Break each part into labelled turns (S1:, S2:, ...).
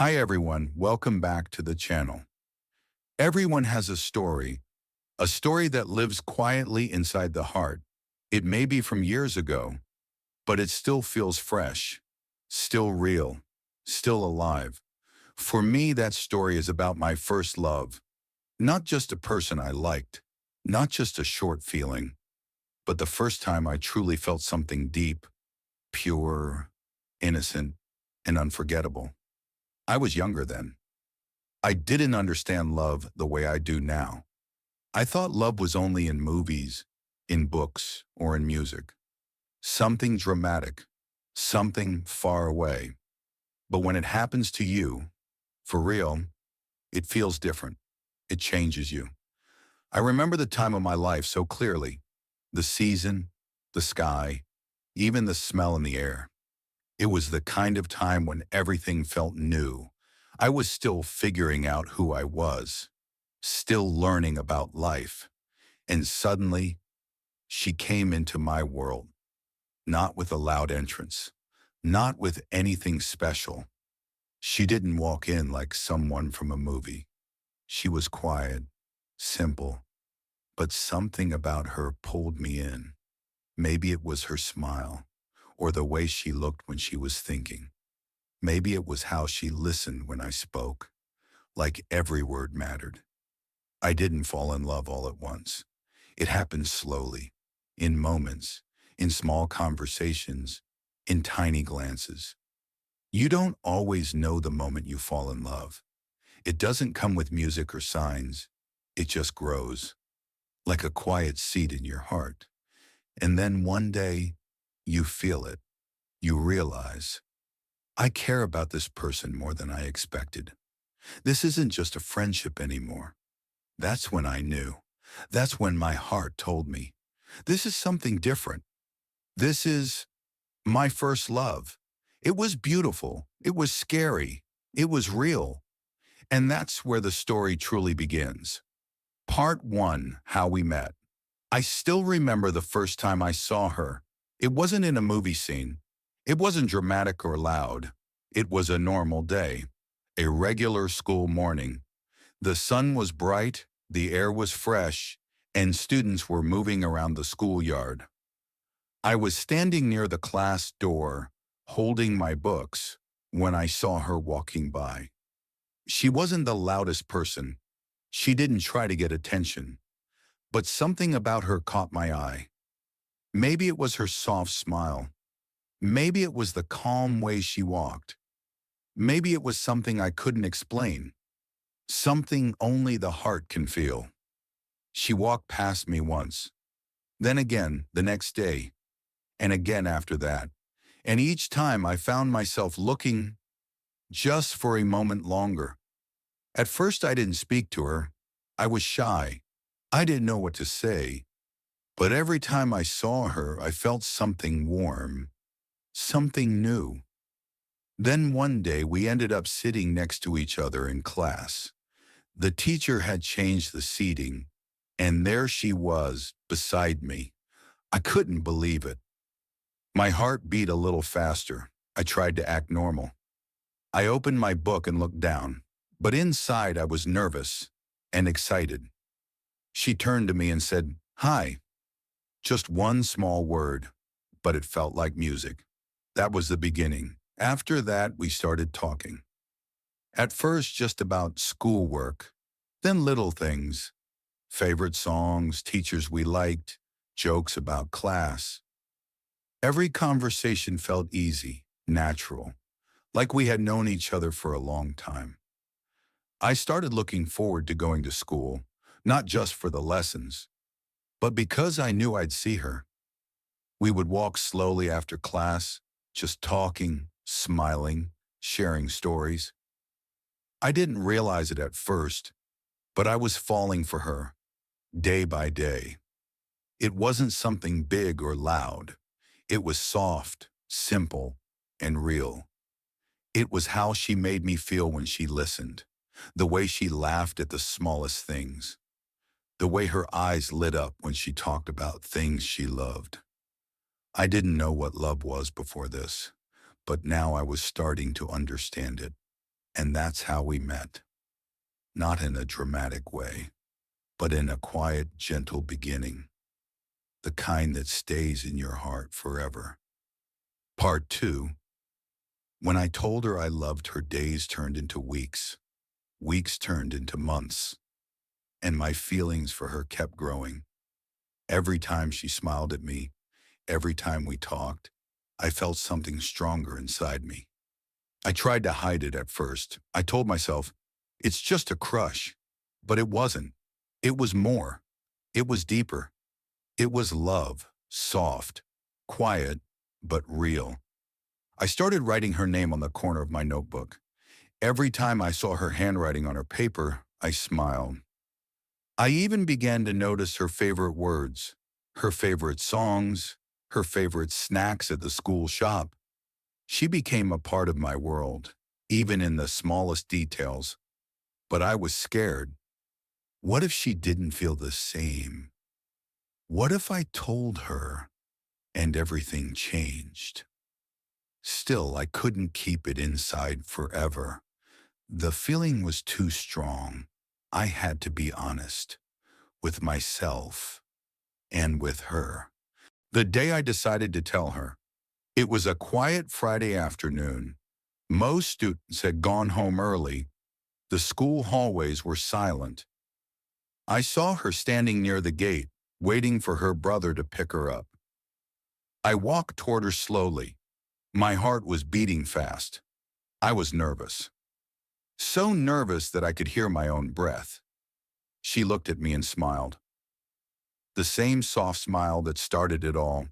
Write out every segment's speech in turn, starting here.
S1: Hi everyone, welcome back to the channel. Everyone has a story that lives quietly inside the heart. It may be from years ago, but it still feels fresh, still real, still alive. For me, that story is about my first love, not just a person I liked, not just a short feeling, but the first time I truly felt something deep, pure, innocent, and unforgettable. I was younger then. I didn't understand love the way I do now. I thought love was only in movies, in books, or in music. Something dramatic, something far away. But when it happens to you, for real, it feels different. It changes you. I remember the time of my life so clearly. The season, the sky, even the smell in the air. It was the kind of time when everything felt new. I was still figuring out who I was, still learning about life. And suddenly, she came into my world, not with a loud entrance, not with anything special. She didn't walk in like someone from a movie. She was quiet, simple, but something about her pulled me in. Maybe it was her smile, or the way she looked when she was thinking. Maybe it was how she listened when I spoke, like every word mattered. I didn't fall in love all at once. It happened slowly, in moments, in small conversations, in tiny glances. You don't always know the moment you fall in love. It doesn't come with music or signs. It just grows, like a quiet seed in your heart. And then one day, you feel it. You realize, I care about this person more than I expected. This isn't just a friendship anymore. That's when I knew. That's when my heart told me, this is something different. This is my first love. It was beautiful. It was scary. It was real. And that's where the story truly begins. Part 1, How We Met. I still remember the first time I saw her. It wasn't in a movie scene. It wasn't dramatic or loud. It was a normal day, a regular school morning. The sun was bright, the air was fresh, and students were moving around the schoolyard. I was standing near the class door, holding my books, when I saw her walking by. She wasn't the loudest person. She didn't try to get attention. But something about her caught my eye. Maybe it was her soft smile. Maybe it was the calm way she walked. Maybe it was something I couldn't explain. Something only the heart can feel. She walked past me once, then again the next day, and again after that. And each time I found myself looking just for a moment longer. At first I didn't speak to her. I was shy. I didn't know what to say. But every time I saw her, I felt something warm, something new. Then one day we ended up sitting next to each other in class. The teacher had changed the seating, and there she was, beside me. I couldn't believe it. My heart beat a little faster. I tried to act normal. I opened my book and looked down, but inside I was nervous and excited. She turned to me and said, "Hi." Just one small word, but it felt like music. That was the beginning. After that, we started talking. At first, just about schoolwork, then little things, favorite songs, teachers we liked, jokes about class. Every conversation felt easy, natural, like we had known each other for a long time. I started looking forward to going to school, not just for the lessons, but because I knew I'd see her. We would walk slowly after class, just talking, smiling, sharing stories. I didn't realize it at first, but I was falling for her, day by day. It wasn't something big or loud. It was soft, simple, and real. It was how she made me feel when she listened, the way she laughed at the smallest things, the way her eyes lit up when she talked about things she loved. I didn't know what love was before this, but now I was starting to understand it. And that's how we met. Not in a dramatic way, but in a quiet, gentle beginning, the kind that stays in your heart forever. Part 2. When I told her I loved her, days turned into weeks. Weeks turned into months. And my feelings for her kept growing. Every time she smiled at me, every time we talked, I felt something stronger inside me. I tried to hide it at first. I told myself, it's just a crush. But it wasn't. It was more. It was deeper. It was love, soft, quiet, but real. I started writing her name on the corner of my notebook. Every time I saw her handwriting on her paper, I smiled. I even began to notice her favorite words, her favorite songs, her favorite snacks at the school shop. She became a part of my world, even in the smallest details. But I was scared. What if she didn't feel the same? What if I told her and everything changed? Still, I couldn't keep it inside forever. The feeling was too strong. I had to be honest with myself and with her. The day I decided to tell her, it was a quiet Friday afternoon. Most students had gone home early. The school hallways were silent. I saw her standing near the gate, waiting for her brother to pick her up. I walked toward her slowly. My heart was beating fast. I was nervous. So nervous that I could hear my own breath. She looked at me and smiled. The same soft smile that started it all.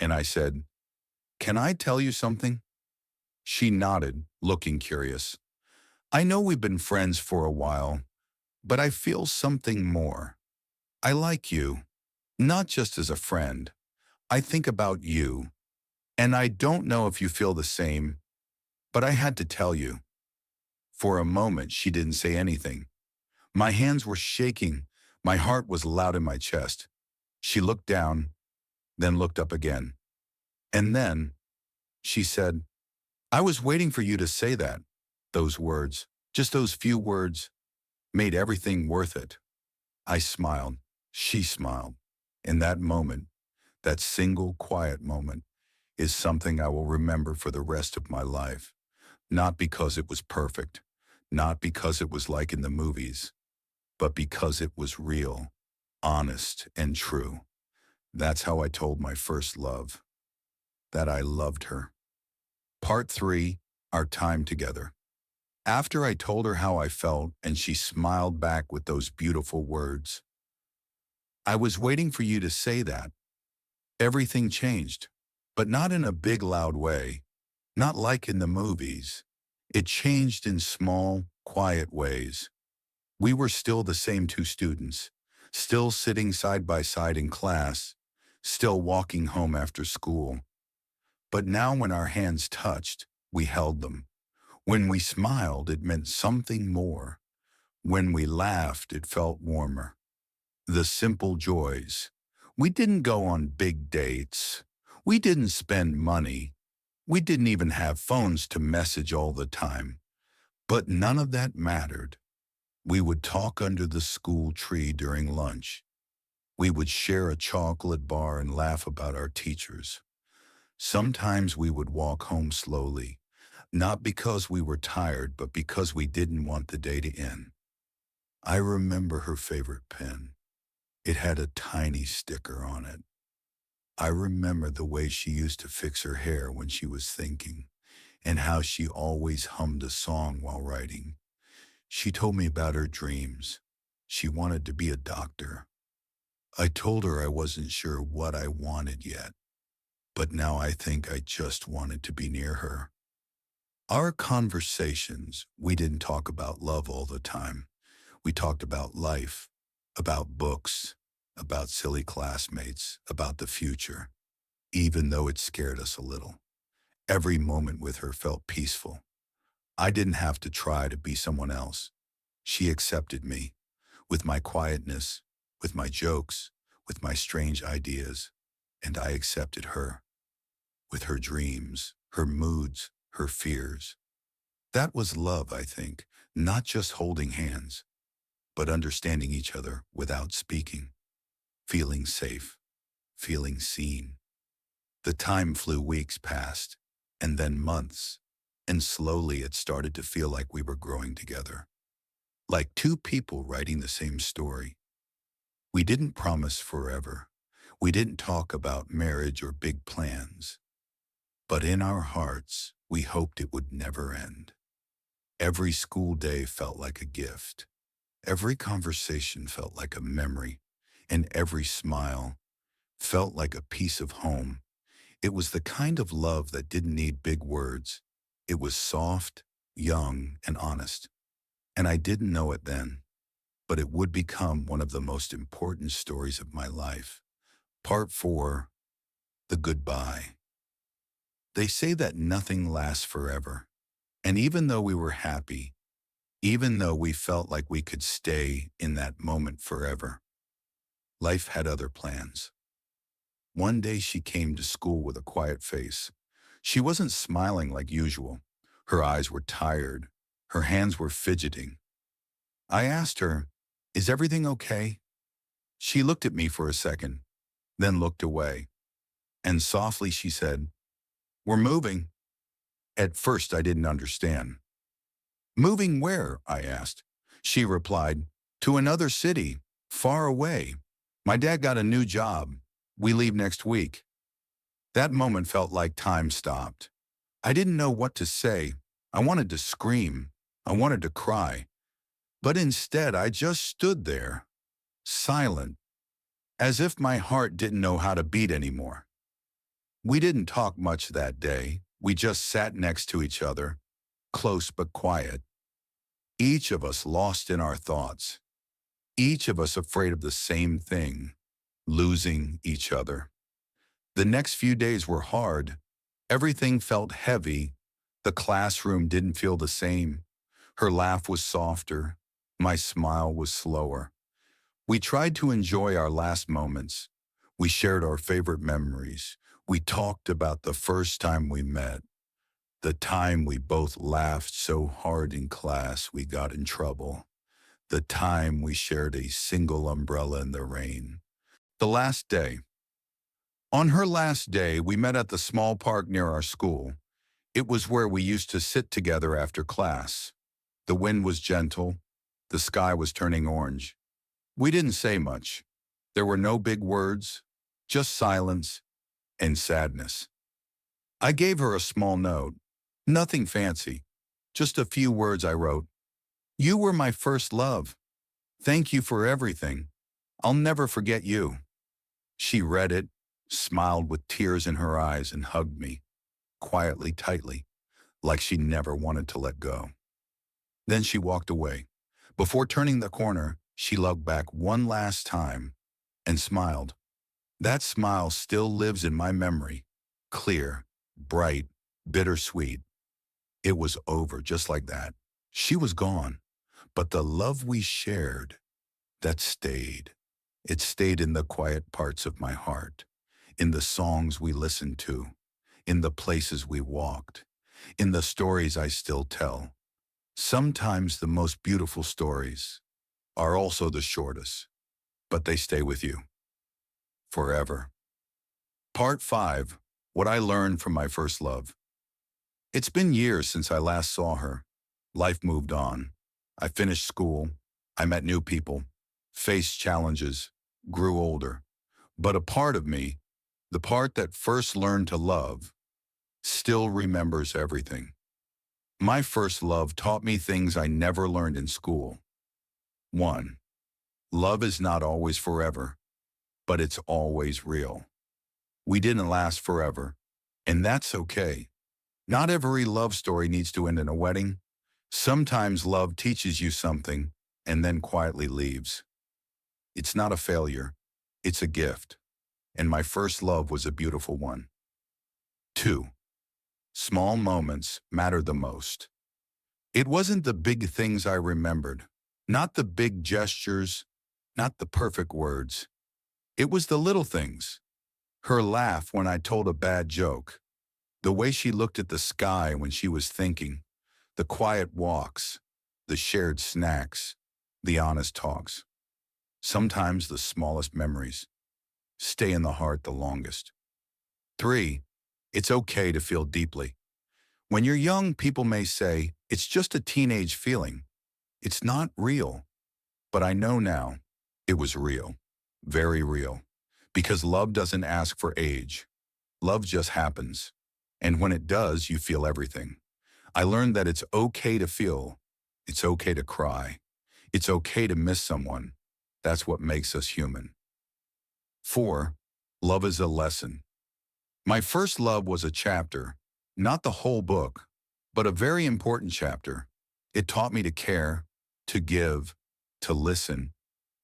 S1: And I said, "Can I tell you something?" She nodded, looking curious. "I know we've been friends for a while, but I feel something more. I like you, not just as a friend. I think about you, and I don't know if you feel the same, but I had to tell you." For a moment, she didn't say anything. My hands were shaking. My heart was loud in my chest. She looked down, then looked up again. And then she said, "I was waiting for you to say that." Those words, just those few words, made everything worth it. I smiled. She smiled. In that moment, that single quiet moment, is something I will remember for the rest of my life. Not because it was perfect, not because it was like in the movies, but because it was real, honest, and true. That's how I told my first love that I loved her. Part 3, our time together. After I told her how I felt and she smiled back with those beautiful words, "I was waiting for you to say that," everything changed, but not in a big loud way, not like in the movies. It changed in small, quiet ways. We were still the same two students, still sitting side by side in class, still walking home after school. But now when our hands touched, we held them. When we smiled, it meant something more. When we laughed, it felt warmer. The simple joys. We didn't go on big dates. We didn't spend money. We didn't even have phones to message all the time. But none of that mattered. We would talk under the school tree during lunch. We would share a chocolate bar and laugh about our teachers. Sometimes we would walk home slowly, not because we were tired, but because we didn't want the day to end. I remember her favorite pen. It had a tiny sticker on it. I remember the way she used to fix her hair when she was thinking, and how she always hummed a song while writing. She told me about her dreams. She wanted to be a doctor. I told her I wasn't sure what I wanted yet, but now I think I just wanted to be near her. Our conversations, we didn't talk about love all the time. We talked about life, about books, about silly classmates, about the future, even though it scared us a little. Every moment with her felt peaceful. I didn't have to try to be someone else. She accepted me, with my quietness, with my jokes, with my strange ideas, and I accepted her, with her dreams, her moods, her fears. That was love, I think, not just holding hands, but understanding each other without speaking, feeling safe, feeling seen. The time flew, weeks passed, and then months, and slowly it started to feel like we were growing together, like two people writing the same story. We didn't promise forever. We didn't talk about marriage or big plans, but in our hearts, we hoped it would never end. Every school day felt like a gift. Every conversation felt like a memory, and every smile felt like a piece of home. It was the kind of love that didn't need big words. It was soft, young, and honest. And I didn't know it then, but it would become one of the most important stories of my life. Part 4, The Goodbye. They say that nothing lasts forever. And even though we were happy, even though we felt like we could stay in that moment forever, life had other plans. One day she came to school with a quiet face. She wasn't smiling like usual. Her eyes were tired. Her hands were fidgeting. I asked her, "Is everything okay?" She looked at me for a second, then looked away. And softly she said, "We're moving." At first I didn't understand. "Moving where?" I asked. She replied, "To another city, far away. My dad got a new job. We leave next week." That moment felt like time stopped. I didn't know what to say. I wanted to scream. I wanted to cry. But instead, I just stood there, silent, as if my heart didn't know how to beat anymore. We didn't talk much that day. We just sat next to each other, close but quiet. Each of us lost in our thoughts. Each of us afraid of the same thing, losing each other. The next few days were hard. Everything felt heavy. The classroom didn't feel the same. Her laugh was softer. My smile was slower. We tried to enjoy our last moments. We shared our favorite memories. We talked about the first time we met, the time we both laughed so hard in class we got in trouble, the time we shared a single umbrella in the rain. The last day. On her last day, we met at the small park near our school. It was where we used to sit together after class. The wind was gentle. The sky was turning orange. We didn't say much. There were no big words, just silence and sadness. I gave her a small note. Nothing fancy. Just a few words I wrote. "You were my first love. Thank you for everything. I'll never forget you." She read it, smiled with tears in her eyes, and hugged me, quietly, tightly, like she never wanted to let go. Then she walked away. Before turning the corner, she looked back one last time and smiled. That smile still lives in my memory, clear, bright, bittersweet. It was over just like that. She was gone, but the love we shared, that stayed. It stayed in the quiet parts of my heart, in the songs we listened to, in the places we walked, in the stories I still tell. Sometimes the most beautiful stories are also the shortest, but they stay with you forever. Part 5, What I Learned from My First Love. It's been years since I last saw her. Life moved on. I finished school. I met new people, faced challenges, grew older. But a part of me, the part that first learned to love, still remembers everything. My first love taught me things I never learned in school. 1. Love is not always forever, but it's always real. We didn't last forever, and that's okay. Not every love story needs to end in a wedding. Sometimes love teaches you something and then quietly leaves. It's not a failure, it's a gift. And my first love was a beautiful one. 2. Small moments matter the most. It wasn't the big things I remembered, not the big gestures, not the perfect words. It was the little things. Her laugh when I told a bad joke, the way she looked at the sky when she was thinking, The quiet walks, the shared snacks, the honest talks. Sometimes the smallest memories stay in the heart the longest. 3. It's okay to feel deeply. When you're young, people may say, it's just a teenage feeling. It's not real. But I know now, it was real. Very real. Because love doesn't ask for age. Love just happens. And when it does, you feel everything. I learned that it's okay to feel. It's okay to cry. It's okay to miss someone. That's what makes us human. 4. Love is a lesson. My first love was a chapter, not the whole book, but a very important chapter. It taught me to care, to give, to listen,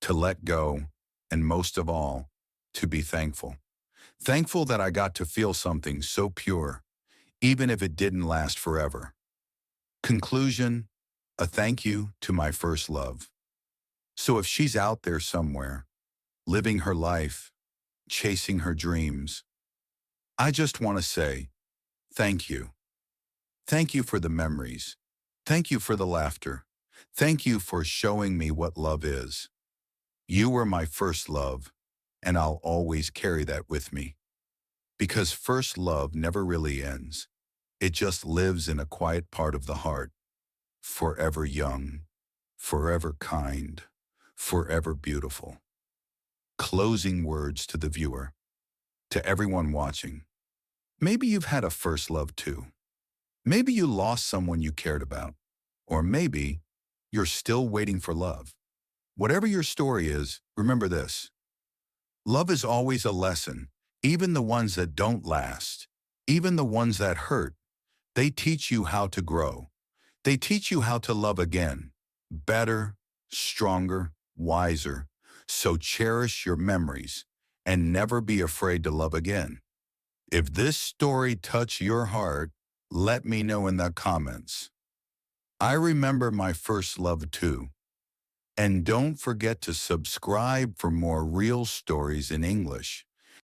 S1: to let go, and most of all, to be thankful. Thankful that I got to feel something so pure, even if it didn't last forever. Conclusion, a thank you to my first love. So if she's out there somewhere, living her life, chasing her dreams, I just want to say, thank you. Thank you for the memories. Thank you for the laughter. Thank you for showing me what love is. You were my first love, and I'll always carry that with me. Because first love never really ends. It just lives in a quiet part of the heart, forever young, forever kind, forever beautiful. Closing words to the viewer, to everyone watching. Maybe you've had a first love too. Maybe you lost someone you cared about. Or maybe you're still waiting for love. Whatever your story is, remember this. Love is always a lesson, even the ones that don't last, even the ones that hurt. They teach you how to grow. They teach you how to love again, better, stronger, wiser. So cherish your memories and never be afraid to love again. If this story touched your heart, let me know in the comments. I remember my first love too. And don't forget to subscribe for more real stories in English.